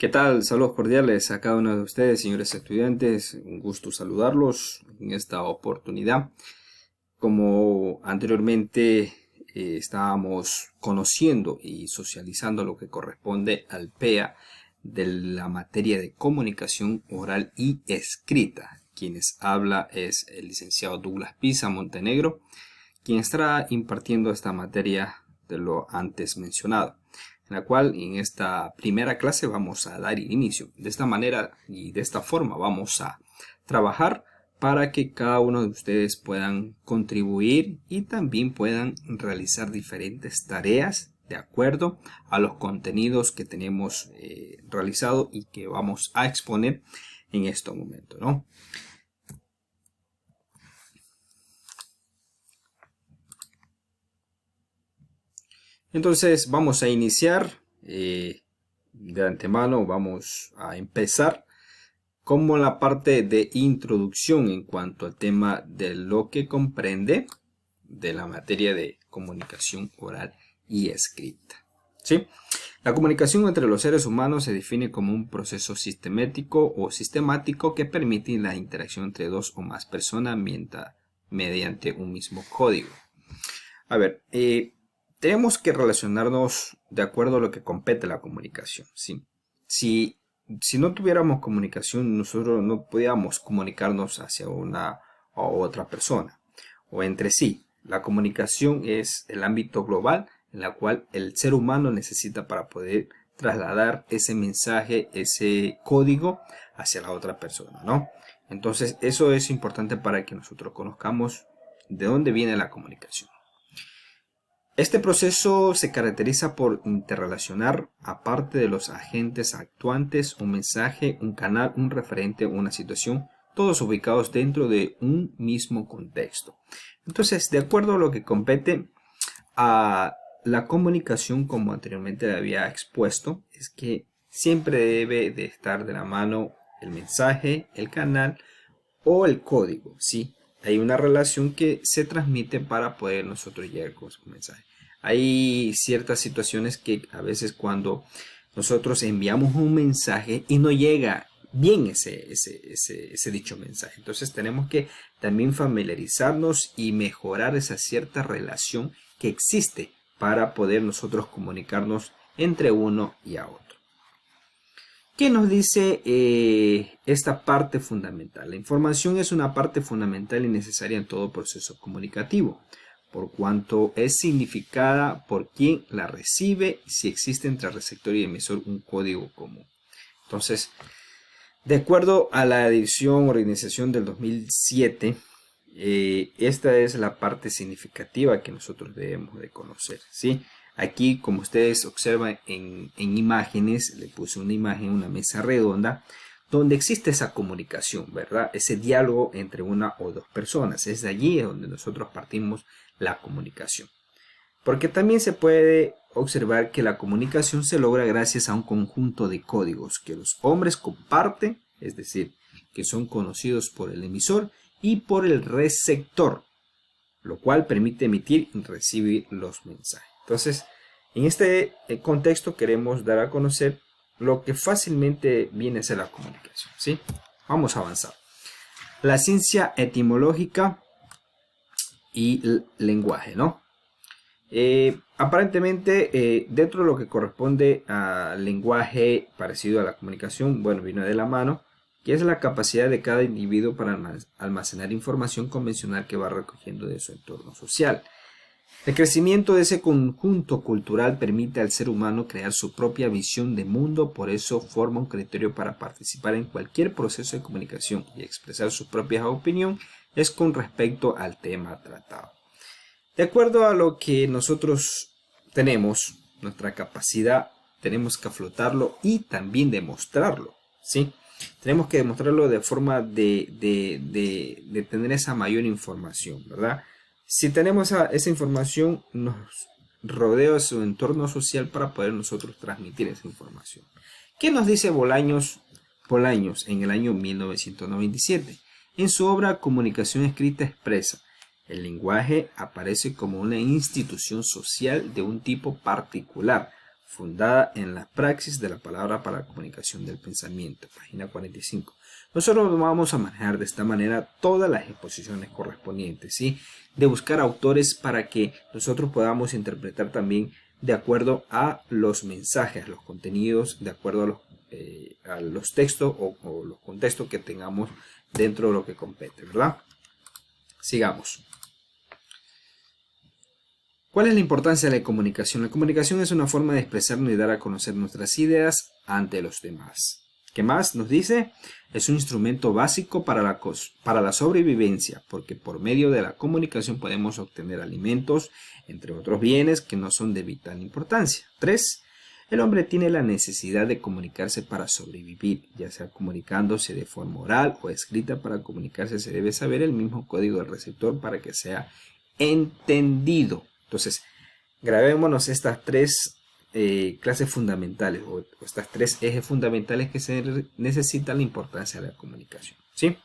¿Qué tal? Saludos cordiales a cada uno de ustedes, señores estudiantes. Un gusto saludarlos en esta oportunidad. Como anteriormente estábamos conociendo y socializando lo que corresponde al PEA de la materia de comunicación oral y escrita. Quienes habla es el licenciado Douglas Pisa Montenegro, quien estará impartiendo esta materia de lo antes mencionado, en la cual en esta primera clase vamos a dar inicio. De esta manera y de esta forma vamos a trabajar para que cada uno de ustedes puedan contribuir y también puedan realizar diferentes tareas de acuerdo a los contenidos que tenemos realizado y que vamos a exponer en este momento, ¿no? Entonces vamos a iniciar de antemano, vamos a empezar como la parte de introducción en cuanto al tema de lo que comprende de la materia de comunicación oral y escrita. ¿Sí? La comunicación entre los seres humanos se define como un proceso sistemático o sistemático que permite la interacción entre dos o más personas mediante un mismo código. A ver, tenemos que relacionarnos de acuerdo a lo que compete la comunicación. ¿Sí? Si no tuviéramos comunicación, nosotros no podíamos comunicarnos hacia una o otra persona o entre sí. La comunicación es el ámbito global en la cual el ser humano necesita para poder trasladar ese mensaje, ese código hacia la otra persona, ¿no? Entonces, eso es importante para que nosotros conozcamos de dónde viene la comunicación. Este proceso se caracteriza por interrelacionar, aparte de los agentes actuantes, un mensaje, un canal, un referente, una situación, todos ubicados dentro de un mismo contexto. Entonces, de acuerdo a lo que compete a la comunicación, como anteriormente había expuesto, es que siempre debe de estar de la mano el mensaje, el canal o el código, ¿sí? Hay una relación que se transmite para poder nosotros llegar con su mensaje. Hay ciertas situaciones que a veces cuando nosotros enviamos un mensaje y no llega bien ese dicho mensaje. Entonces tenemos que también familiarizarnos y mejorar esa cierta relación que existe para poder nosotros comunicarnos entre uno y a otro. ¿Qué nos dice esta parte fundamental? La información es una parte fundamental y necesaria en todo proceso comunicativo, por cuanto es significada por quien la recibe, si existe entre receptor y emisor un código común. Entonces, de acuerdo a la edición Organización del 2007, esta es la parte significativa que nosotros debemos de conocer, ¿sí? Aquí, como ustedes observan en imágenes, le puse una imagen, una mesa redonda, donde existe esa comunicación, ¿verdad? Ese diálogo entre una o dos personas. Es de allí donde nosotros partimos la comunicación. Porque también se puede observar que la comunicación se logra gracias a un conjunto de códigos que los hombres comparten, es decir, que son conocidos por el emisor y por el receptor, lo cual permite emitir y recibir los mensajes. Entonces, en este contexto queremos dar a conocer lo que fácilmente viene a ser la comunicación, ¿sí? Vamos a avanzar. La ciencia etimológica y el lenguaje, ¿no? Aparentemente, dentro de lo que corresponde al lenguaje parecido a la comunicación, bueno, viene de la mano, que es la capacidad de cada individuo para almacenar información convencional que va recogiendo de su entorno social. El crecimiento de ese conjunto cultural permite al ser humano crear su propia visión de mundo, por eso forma un criterio para participar en cualquier proceso de comunicación y expresar su propia opinión es con respecto al tema tratado. De acuerdo a lo que nosotros tenemos, nuestra capacidad, tenemos que aflotarlo y también demostrarlo, ¿sí? Tenemos que demostrarlo de forma de tener esa mayor información, ¿verdad? Si tenemos esa información, nos rodea su entorno social para poder nosotros transmitir esa información. ¿Qué nos dice Bolaños en el año 1997? En su obra Comunicación escrita expresa: el lenguaje aparece como una institución social de un tipo particular, fundada en la praxis de la palabra para la comunicación del pensamiento, página 45. Nosotros vamos a manejar de esta manera todas las exposiciones correspondientes, ¿sí? De buscar autores para que nosotros podamos interpretar también de acuerdo a los mensajes, los contenidos, de acuerdo a los textos o los contextos que tengamos dentro de lo que compete, ¿verdad? Sigamos. ¿Cuál es la importancia de la comunicación? La comunicación es una forma de expresarnos y dar a conocer nuestras ideas ante los demás. ¿Qué más nos dice? Es un instrumento básico para la sobrevivencia, porque por medio de la comunicación podemos obtener alimentos, entre otros bienes que no son de vital importancia. 3. El hombre tiene la necesidad de comunicarse para sobrevivir, ya sea comunicándose de forma oral o escrita. Para comunicarse se debe saber el mismo código del receptor para que sea entendido. Entonces, grabémonos estas tres clases fundamentales o estas tres ejes fundamentales que se necesita la importancia de la comunicación, ¿sí?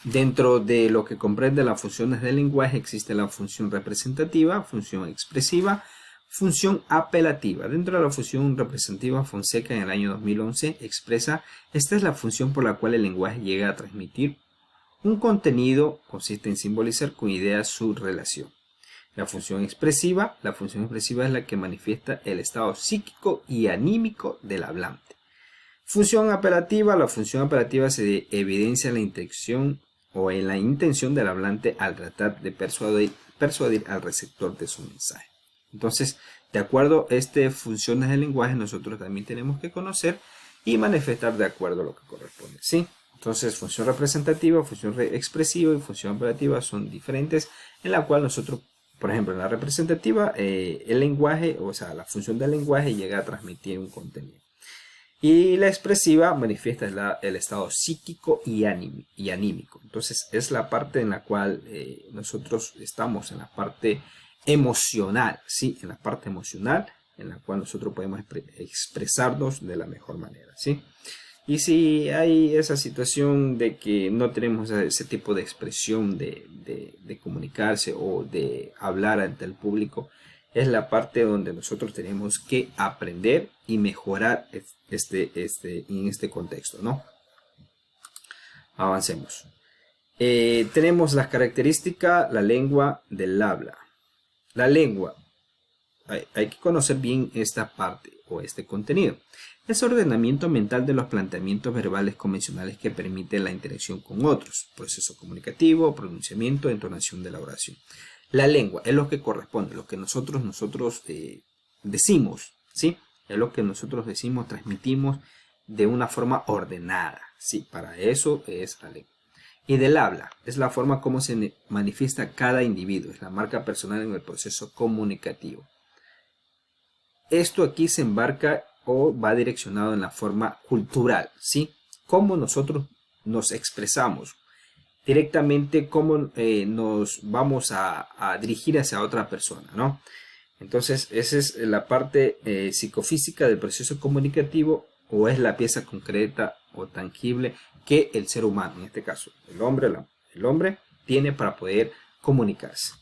Dentro de lo que comprende las funciones del lenguaje existe la función representativa, función expresiva, función apelativa. Dentro de la función representativa, Fonseca en el año 2011 expresa: esta es la función por la cual el lenguaje llega a transmitir un contenido, consiste en simbolizar con ideas su relación. La función expresiva es la que manifiesta el estado psíquico y anímico del hablante. Función apelativa, la función apelativa se evidencia en la intención o en la intención del hablante al tratar de persuadir al receptor de su mensaje. Entonces, de acuerdo a estas funciones del lenguaje, nosotros también tenemos que conocer y manifestar de acuerdo a lo que corresponde, ¿sí? Entonces, función representativa, función expresiva y función apelativa son diferentes, en la cual nosotros, por ejemplo, en la representativa, el lenguaje, o sea, la función del lenguaje llega a transmitir un contenido. Y la expresiva manifiesta el estado psíquico y anímico. Entonces, es la parte en la cual nosotros estamos, en la parte emocional, ¿sí? En la parte emocional, en la cual nosotros podemos expresarnos de la mejor manera, ¿sí? Y si hay esa situación de que no tenemos ese tipo de expresión de comunicarse o de hablar ante el público, es la parte donde nosotros tenemos que aprender y mejorar en este contexto, ¿no? Avancemos. Tenemos las características, la lengua del habla. La lengua, hay que conocer bien esta parte o este contenido. Es ordenamiento mental de los planteamientos verbales convencionales que permite la interacción con otros. Proceso comunicativo, pronunciamiento, entonación de la oración. La lengua es lo que corresponde, lo que nosotros decimos, ¿sí? Es lo que nosotros decimos, transmitimos de una forma ordenada, ¿sí? Para eso es la lengua. Y del habla es la forma como se manifiesta cada individuo, es la marca personal en el proceso comunicativo. Esto aquí se embarca o va direccionado en la forma cultural, ¿sí? Cómo nosotros nos expresamos directamente, cómo nos vamos a dirigir hacia otra persona, ¿no? Entonces, esa es la parte psicofísica del proceso comunicativo, o es la pieza concreta o tangible que el ser humano, en este caso el hombre tiene para poder comunicarse.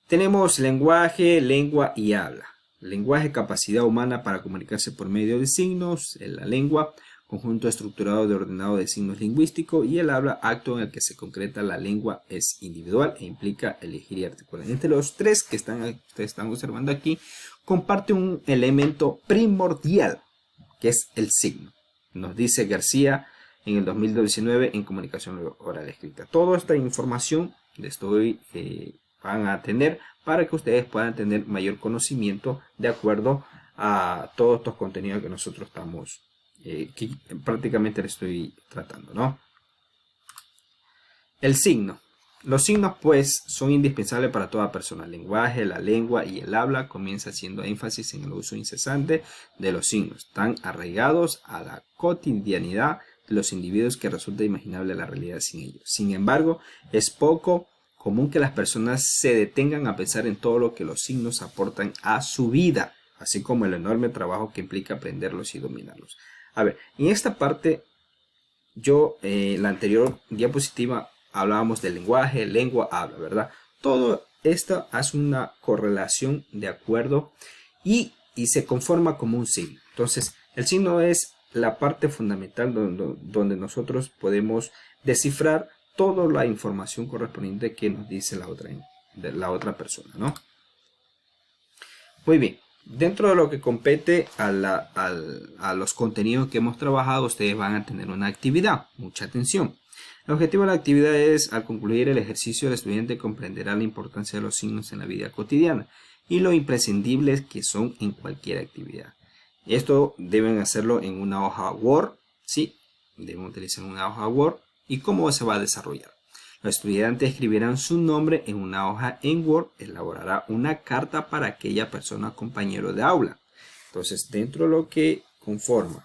Tenemos lenguaje, lengua y habla. Lenguaje, capacidad humana para comunicarse por medio de signos. La lengua, conjunto estructurado de ordenado de signos lingüísticos. Y el habla, acto en el que se concreta la lengua, es individual e implica elegir y articular. Entre los tres que ustedes están observando aquí, comparte un elemento primordial, que es el signo. Nos dice García en el 2019 en Comunicación Oral Escrita. Toda esta información van a tener para que ustedes puedan tener mayor conocimiento de acuerdo a todos estos contenidos que nosotros estamos, que prácticamente les estoy tratando, ¿no? El signo. Los signos, pues, son indispensables para toda persona. El lenguaje, la lengua y el habla comienza haciendo énfasis en el uso incesante de los signos, tan arraigados a la cotidianidad de los individuos que resulta inimaginable la realidad sin ellos. Sin embargo, es poco común que las personas se detengan a pensar en todo lo que los signos aportan a su vida, así como el enorme trabajo que implica aprenderlos y dominarlos. A ver, en esta parte, la anterior diapositiva hablábamos del lenguaje, lengua, habla, ¿verdad? Todo esto hace una correlación de acuerdo y se conforma como un signo. Entonces, el signo es la parte fundamental donde nosotros podemos descifrar toda la información correspondiente que nos dice la otra persona, ¿no? Muy bien. Dentro de lo que compete a los contenidos que hemos trabajado, ustedes van a tener una actividad. Mucha atención. El objetivo de la actividad es, al concluir el ejercicio, el estudiante comprenderá la importancia de los signos en la vida cotidiana y lo imprescindibles que son en cualquier actividad. Esto deben hacerlo en una hoja Word, ¿sí? Deben utilizar una hoja Word. ¿Y cómo se va a desarrollar? Los estudiantes escribirán su nombre en una hoja en Word, elaborará una carta para aquella persona compañero de aula. Entonces, dentro de lo que conforma,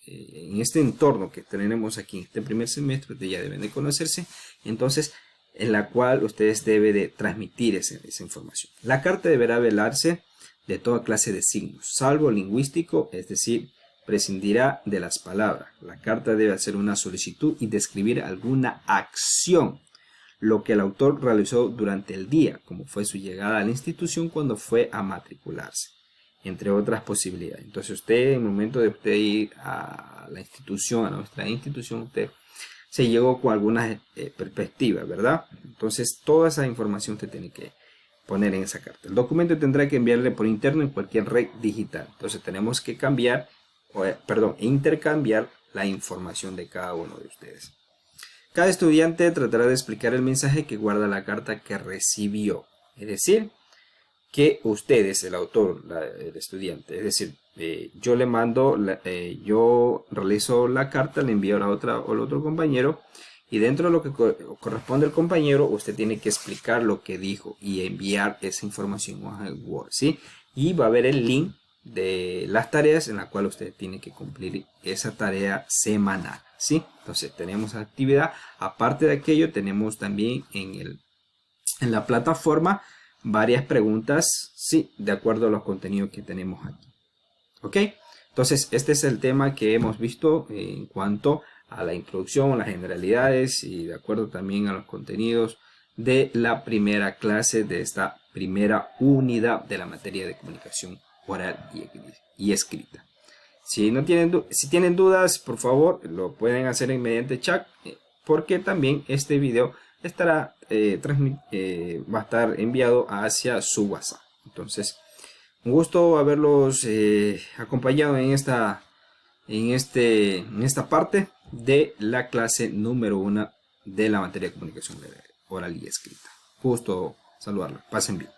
en este entorno que tenemos aquí, en este primer semestre, ustedes ya deben de conocerse, entonces, en la cual ustedes deben de transmitir esa información. La carta deberá velarse de toda clase de signos, salvo lingüístico, es decir, prescindirá de las palabras. La carta debe hacer una solicitud y describir alguna acción, lo que el autor realizó durante el día, como fue su llegada a la institución cuando fue a matricularse, entre otras posibilidades. Entonces usted, en el momento de usted ir a la institución, a nuestra institución, usted se llegó con algunas perspectivas, ¿verdad? Entonces toda esa información usted tiene que poner en esa carta. El documento tendrá que enviarle por interno en cualquier red digital. Entonces tenemos que intercambiar la información de cada uno de ustedes. Cada estudiante tratará de explicar el mensaje que guarda la carta que recibió. Es decir, que ustedes, el autor, el estudiante, es decir, yo le mando, yo realizo la carta, le envío a al otro compañero, y dentro de lo que corresponde al compañero, usted tiene que explicar lo que dijo y enviar esa información a Word, ¿sí? Y va a haber el link de las tareas en la cual usted tiene que cumplir esa tarea semanal, ¿sí? Entonces tenemos actividad. Aparte de aquello, tenemos también en la plataforma varias preguntas, sí, de acuerdo a los contenidos que tenemos aquí. ¿Ok? Entonces este es el tema que hemos visto en cuanto a la introducción, las generalidades y de acuerdo también a los contenidos de la primera clase de esta primera unidad de la materia de comunicación oral y escrita. Si tienen dudas, por favor, lo pueden hacer mediante chat, porque también este video estará va a estar enviado hacia su WhatsApp. Entonces, un gusto haberlos acompañado en esta parte de la clase número 1 de la materia de comunicación oral y escrita. Gusto saludarlos. Pasen bien.